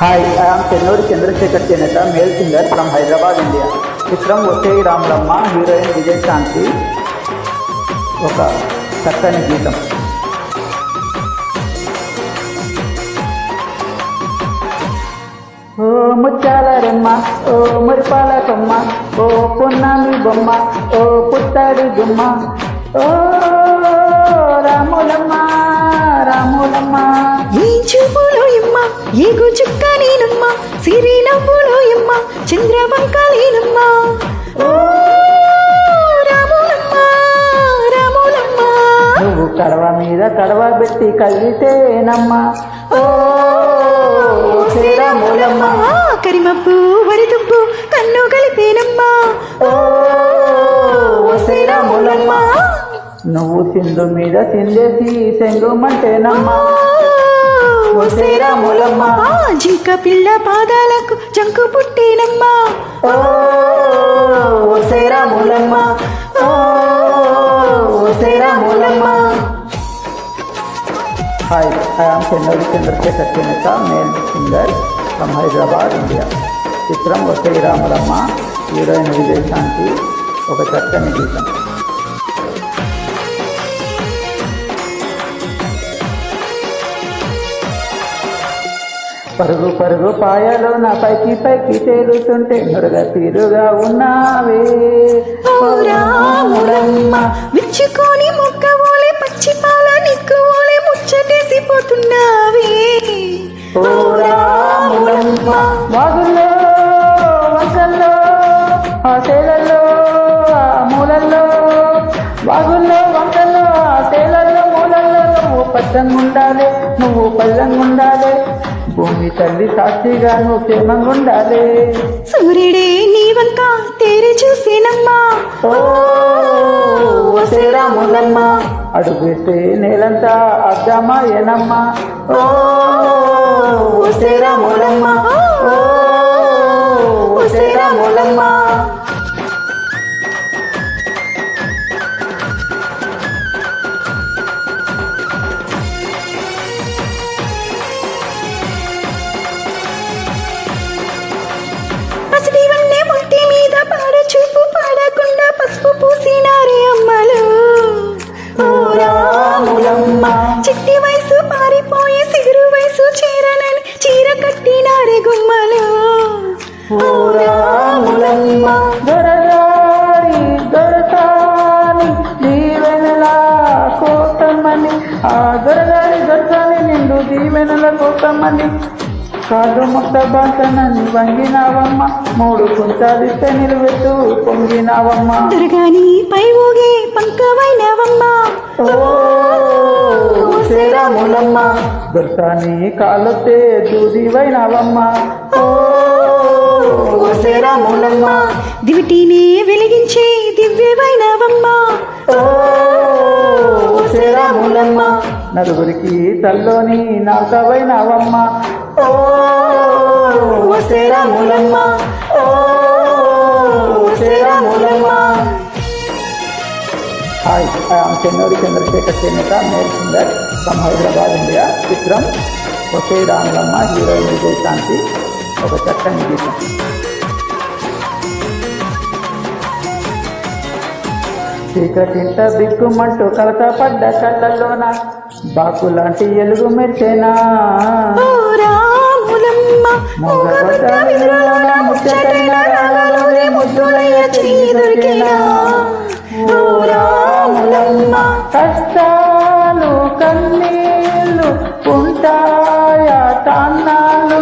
Hi, I am Chennuri Chandrasekhar Cheneta, male singer from Hyderabad, India. చిత్రం వచ్చేయి Ramulamma, heroine Vijayashanti. ఒక చక్కని గీతం. ఓ ముత్యాల రెమ్మ, ఓ మురిపాల కొమ్మ, ఓ పొన్నామి బొమ్మ, ఓ పుట్టాడి గుమ్మ, ఓ రాములమ్మ రాములమ్మ. ఈ చూపులో ఎమ్మ ఏగు చుక్క నేనమ్మ, సిరి నవ్వులో ఎమ్మ చంద్రవంక నేనమ్మ. ఓ రాములమ్మ రాములమ్మ, నువ్వు కడవ మీద కడవ పెట్టి కలిగితేనమ్మ. ఓ శ్రీరాములమ్మ, కరిమప్పు వరిదుప్పు కన్ను కలిపేనమ్మ. ఓ శ్రీరాములమ్మ, నువ్వు సింధు మీద సిందేసి సెంగుమంటేనమ్మ. ఓ శ్రీరాములమ్మ, జింక పిల్ల పాదాలకు జంకు పుట్టేనమ్మ. ఓ శ్రీరాములమ్మ, ఓ Sriramulamma. Hi, I am Chennuri Chandrashekar Chennetha, male singer from Hyderabad, India. చిత్రం వచ్చేయి రాములమ్మ, హీరోయిన్ విజయశాంతి. ఒక చక్కని గీతం. పరుగు పరుగు పాయలో నా పైకి పైకి తేలుతుంటే నురగ తీరుగా ఉన్నావే. ఓ రాములమ్మ, విచ్చుకొని ముక్కవోలే పచ్చి పాల నిక్కువోలే ముచ్చటేసిపోతున్నావే. ఓ రాములమ్మ, వాగుల్లో వంకల్లో ఆ సేలల్లో ఆ మూలల్లో, వాగుల్లో వంకల్లో ఆ సేలల్లో మూలల్లో నువ్వు పచ్చంగుండాలి, నువ్వు పళ్ళంగుండాలి. భూమి తల్లి సాక్షిగా నువ్వు క్షేమంగుండాలి. సూర్యుడే నీ వంక తేరి చూసేనమ్మా. ఓ శ్రీరాములమ్మ, అడుగుస్తే నేలంతా అర్థమాయనమ్మ. ఓ శ్రీరాములమ్మ, ఓ శ్రీరాములమ్మ. పసిడివన్నే ముట్టి మీద పాడ చూపు పాడకుండా పసుపు పూసినారే అమ్మలు. ఓ రాములమ్మ, చిట్టి వయసు పారిపోయి సిగురు వయసు చీరనని చీర కట్టినారే గుమ్మలు. ఓ రాములమ్మ, దొరగారి దొరసాని దీవెనల కోసమని, ఆ దొరగారి దొరసాని నిండు దీవెనల కోసమని కాదు ముట్ట బాసనని వంగినావమ్మ. మూడు కుంచాలిస్తే నిలువెత్తు పొంగినావమ్మ. దొరగాని పై ఊగే పంకవైనవమ్మ. ఓ శ్రీరాములమ్మ, దొరసాని కాలొత్తే దూదివైనావమ్మ. ఓ శ్రీరాములమ్మ, దివిటీనే వెలిగించే దివ్యవైనవమ్మ. ఓ శ్రీరాములమ్మ, నలుగురికి తల్లోని నాకవైనావమ్మ. ఓ శ్రీరాములమ్మ, ఓ Sriramulamma. Hi, I am Chennuri Chandrashekar Chennetha, male singer from Hyderabad, India. చిత్రం వచ్చేయి రాములమ్మ, హీరోయిన్ విజయశాంతి. ఒక చక్కని గీతం. చీకటింట దిక్కుమంటూ కలత పడ్డ కళ్ళల్లోన బాకులాంటి ఎలుగు మెరిసేనా. ఓ రాములమ్మ, మూగబడ్డ విధులలోన ముచ్చటైన రాళ్ళలోనే ముద్దులయ్య చెయ్యి దొరికేనా. ఓ రాములమ్మ, కష్టాలు కన్నీళ్ళు ఉంటాయా తాన్నాళ్ళు,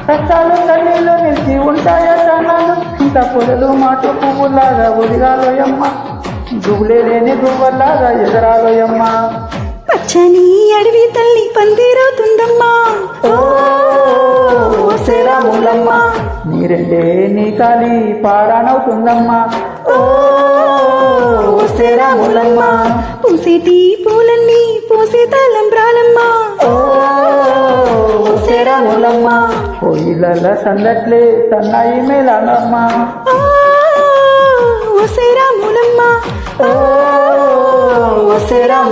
కష్టాలు కన్నీళ్ళు నిలిచి ఉంటాయా తాన్నాళ్ళు. ఇంత పొలలు మాటు పువ్వులాగా ఒదిగాలోయమ్మ, గుబులే లేని గువ్వలాగా ఎగరాలోయమ్మ. పచ్చని అడవి తల్లి పందిరవుతుందమ్మా. ఓ శ్రీరాములమ్మ, నీరెండే నీ కాలి పారానవుతుందమ్మా. ఓ శ్రీరాములమ్మ, పూసేటి పూలన్నీ పూసే తలంబ్రాలమ్మ. ఓ శ్రీరాములమ్మ, కోయిలల సందట్లే సన్నాయి మేళనమ్మ. ఓ శ్రీరాములమ్మ, ఓ శ్రీరాము